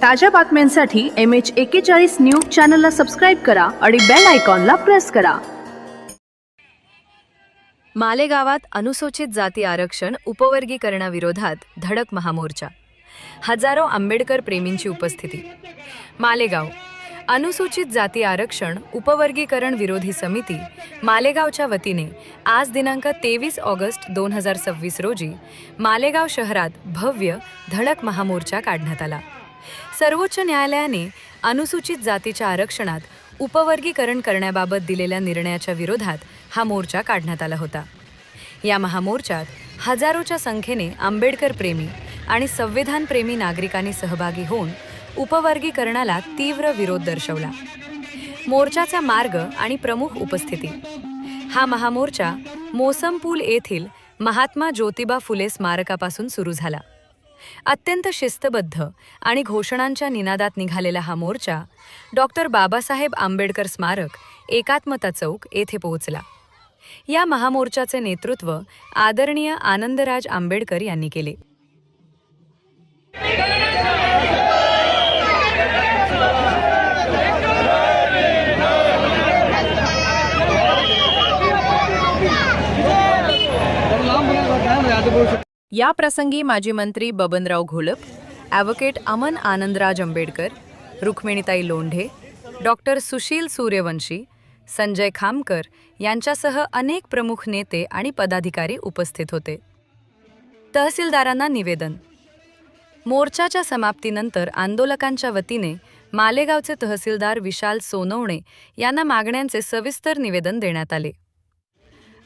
ताज्या बातम्यांसाठी MH41 news चॅनलला सबस्क्राईब करा आणि बेल आयकॉनला प्रेस करा. मालेगावात अनुसूचित जाती आरक्षण उपवर्गीकरणाविरोधात धडक महामोर्चा. हजारो आंबेडकर प्रेमींची उपस्थिती. मालेगाव अनुसूचित जाती आरक्षण उपवर्गीकरण विरोधी समिती मालेगावच्या वतीने आज दिनांक 23 ऑगस्ट 2026 रोजी मालेगाव शहरात भव्य धडक महामोर्चा काढण्यात आला. सर्वोच्च न्यायालयाने अनुसूचित जातीच्या आरक्षणात उपवर्गीकरण करण्याबाबत दिलेल्या निर्णयाच्या विरोधात हा मोर्चा काढण्यात आला होता. या महामोर्चात हजारोच्या संख्येने आंबेडकर प्रेमी आणि संविधान प्रेमी नागरिकांनी सहभागी होऊन उपवर्गीकरणाला तीव्र विरोध दर्शवला. मोर्चाचा मार्ग आणि प्रमुख उपस्थिती. हा महामोर्चा मोसमपूल येथील महात्मा ज्योतिबा फुले स्मारकापासून सुरू झाला. अत्यंत शिस्तबद्ध आणि घोषणांच्या निनादात निघालेला हा मोर्चा डॉक्टर बाबासाहेब आंबेडकर स्मारक एकात्मता चौक येथे पोहोचला. या महामोर्चाचे नेतृत्व आदरणीय आनंदराज आंबेडकर यांनी केले. या प्रसंगी माजी मंत्री बबनराव घोलप, ॲडव्होकेट अमन आनंदराज आंबेडकर, रुक्मिणीताई लोंढे, डॉक्टर सुशील सूर्यवंशी, संजय खामकर यांच्यासह अनेक प्रमुख नेते आणि पदाधिकारी उपस्थित होते. तहसीलदारांना निवेदन. मोर्चाच्या समाप्तीनंतर आंदोलकांच्या वतीने मालेगावचे तहसीलदार विशाल सोनवणे यांना मागण्यांचे सविस्तर निवेदन देण्यात आले.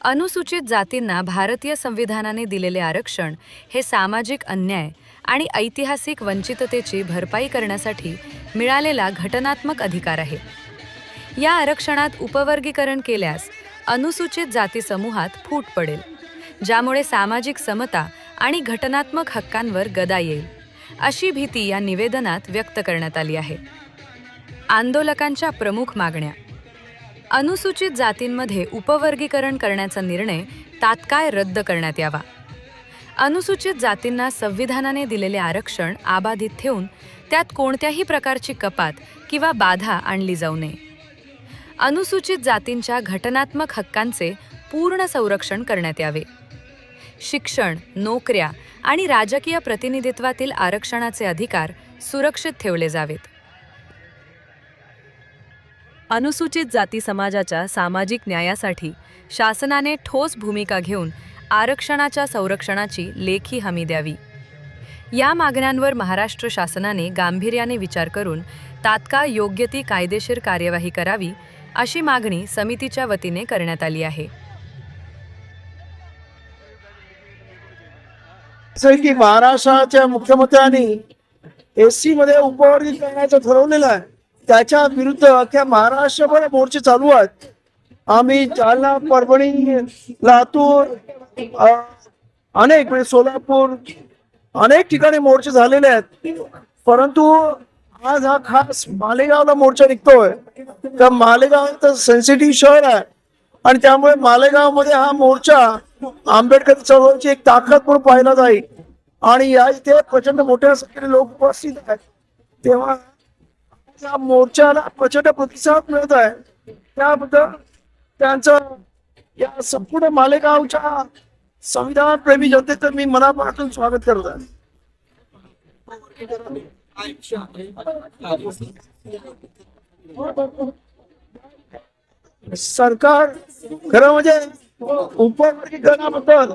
अनुसूचित जातींना भारतीय संविधानाने दिलेले आरक्षण हे सामाजिक अन्याय आणि ऐतिहासिक वंचिततेची भरपाई करण्यासाठी मिळालेला घटनात्मक अधिकार आहे. या आरक्षणात उपवर्गीकरण केल्यास अनुसूचित जाती समूहात फूट पडेल, ज्यामुळे सामाजिक समता आणि घटनात्मक हक्कांवर गदा येईल, अशी भीती या निवेदनात व्यक्त करण्यात आली आहे. आंदोलकांच्या प्रमुख मागण्या. अनुसूचित जातींमध्ये उपवर्गीकरण करण्याचा निर्णय तात्काळ रद्द करण्यात यावा. अनुसूचित जातींना संविधानाने दिलेले आरक्षण अबाधित ठेवून त्यात कोणत्याही प्रकारची कपात किंवा बाधा आणली जाऊ नये. अनुसूचित जातींच्या घटनात्मक हक्कांचे पूर्ण संरक्षण करण्यात यावे. शिक्षण, नोकऱ्या आणि राजकीय प्रतिनिधित्वातील आरक्षणाचे अधिकार सुरक्षित ठेवले जावेत. अनुसूचित जाती समाजाच्या सामाजिक न्यायासाठी शासनाने ठोस भूमिका घेऊन आरक्षणाच्या संरक्षणाची लेखी हमी द्यावी. या मागण्यांवर महाराष्ट्र शासनाने गांभीर्याने विचार करून तात्काळ योग्य ती कायदेशीर कार्यवाही करावी, अशी मागणी समितीच्या वतीने करण्यात आली आहे. की महाराष्ट्राच्या मुख्यमंत्र्यांनी एससी मध्ये उपवर्गीकरणाचं ठरवलेलं आहे, त्याच्या विरुद्ध अख्ख्या महाराष्ट्रभर मोर्चे चालू आहेत. आम्ही जालना, परभणी, लातूर, अनेक म्हणजे सोलापूर, अनेक ठिकाणी मोर्चे झालेले आहेत. परंतु आज हा खास मालेगावला मोर्चा निघतोय. तर मालेगाव तर सेन्सिटिव्ह शहर आहे आणि त्यामुळे मालेगाव मध्ये हा मोर्चा आंबेडकर चळवळीची एक ताकद म्हणून पाहिला जाईल आणि या इथे प्रचंड मोठ्या संख्येने लोक उपस्थित आहेत. तेव्हा या मोर्चाला प्रचंड प्रतिसाद मिळत आहे. त्याबद्दल त्यांचं या संपूर्ण मालेगावच्या संविधान प्रेमी जनतेचं मी मनापासून स्वागत करत आहे. सरकार खरं म्हणजे उपवर्गीकरणाबद्दल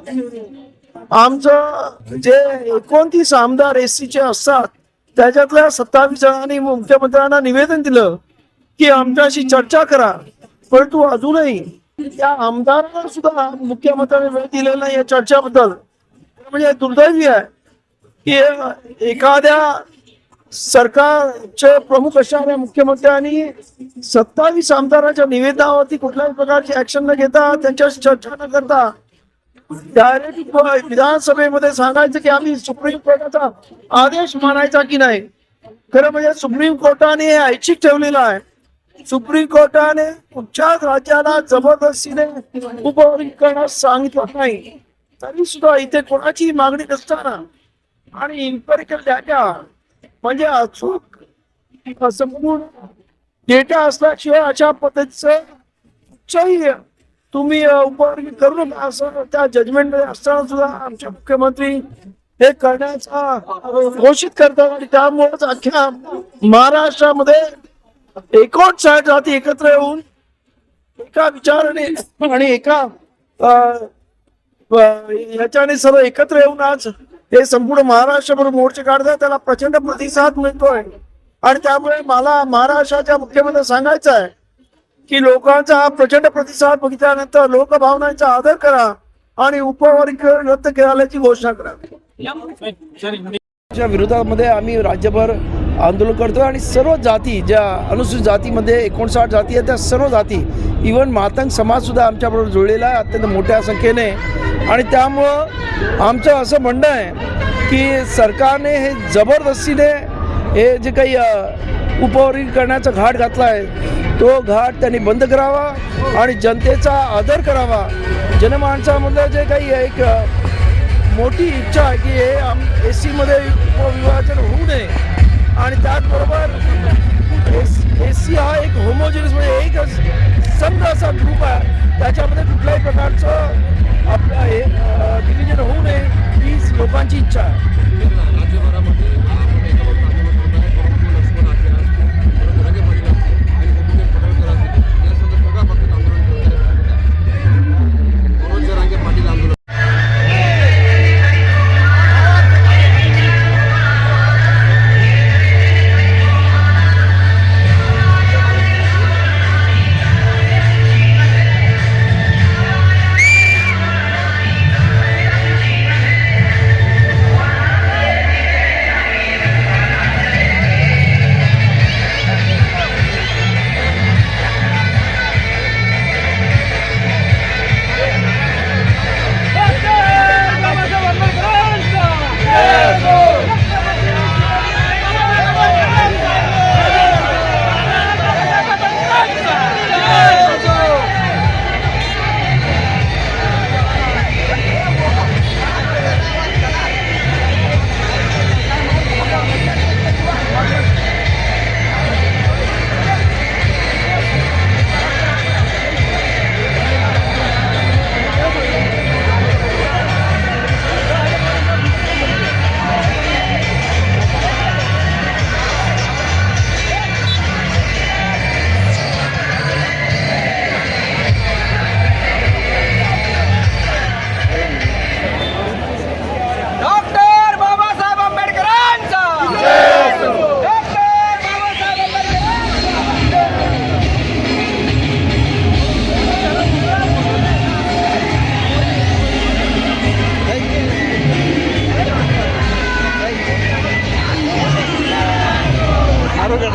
आमचं जे 29 आमदार एससीचे असतात त्याच्यातल्या 27 जणांनी मुख्यमंत्र्यांना निवेदन दिलं की आमच्याशी चर्चा करा, परंतु अजूनही त्या आमदारांना सुद्धा मुख्यमंत्र्यांनी वेळ दिलेला नाही या चर्चेबद्दल. म्हणजे दुर्दैवी आहे की एखाद्या सरकारचे प्रमुख असणाऱ्या मुख्यमंत्र्यांनी 27 आमदारांच्या निवेदनावरती कुठल्याही प्रकारची ऍक्शन न घेता, त्यांच्याशी चर्चा न करता डायरेक्ट विधानसभेमध्ये सांगायचं की आम्ही सुप्रीम कोर्टाचा आदेश मानायचा की नाही. खरं म्हणजे सुप्रीम कोर्टाने हे ऐच्छिक ठेवलेलं आहे. सुप्रीम कोर्टाने कुठच्याच राज्याला जबरदस्तीने उपवर्गीकरणास सांगितलं नाही, तरी सुद्धा इथे कोणाची मागणी नसताना आणि इम्पेरिकल डाटा म्हणजे अचूक संपूर्ण डेटा असल्याशिवाय अशा पद्धतीचं कुठचंही तुम्ही उपवर्ग करू नका असं त्या जजमेंट मध्ये असताना सुद्धा आमचे मुख्यमंत्री हे करण्याचा घोषित करतात आणि त्यामुळेच अख्ख्या महाराष्ट्रामध्ये 59 जाती एकत्र येऊन एका विचाराने आणि एका याच्याने सर्व एकत्र येऊन आज हे संपूर्ण महाराष्ट्रभर मोर्चे काढतात. त्याला प्रचंड प्रतिसाद मिळतोय आणि त्यामुळे मला महाराष्ट्राच्या मुख्यमंत्री सांगायचं आहे की लोकांचा हा प्रचंड प्रतिसाद बघितल्यानंतर लोकभावनांचा आदर करा आणि उपवर्ग रद्द करायची घोषणा करा. च्या विरोधामध्ये आम्ही राज्यभर आंदोलन करतोय आणि सर्व जाती ज्या अनुसूचित जातीमध्ये 59 जाती आहेत त्या सर्व जाती इवन मातंग समाज सुद्धा आमच्याबरोबर जुळलेला आहे अत्यंत मोठ्या संख्येने. आणि त्यामुळं आमचं असं म्हणणं आहे की सरकारने हे जबरदस्तीने हे जे काही उपवर्गीकरणाचा करण्याचा घाट घातला आहे तो घाट त्यांनी बंद करावा आणि जनतेचा आदर करावा. जनमानसामधलं जे काही एक मोठी इच्छा आहे की हे SC मध्ये उपविभाजन होऊ नये आणि त्याचबरोबर SC हा एक होमोजिनियस म्हणजे एक संघ असा ग्रुप आहे त्याच्यामध्ये कुठल्याही प्रकारचं आपलं हे डिव्हिजन होऊ नये ही लोकांची इच्छा आहे. आरोग्य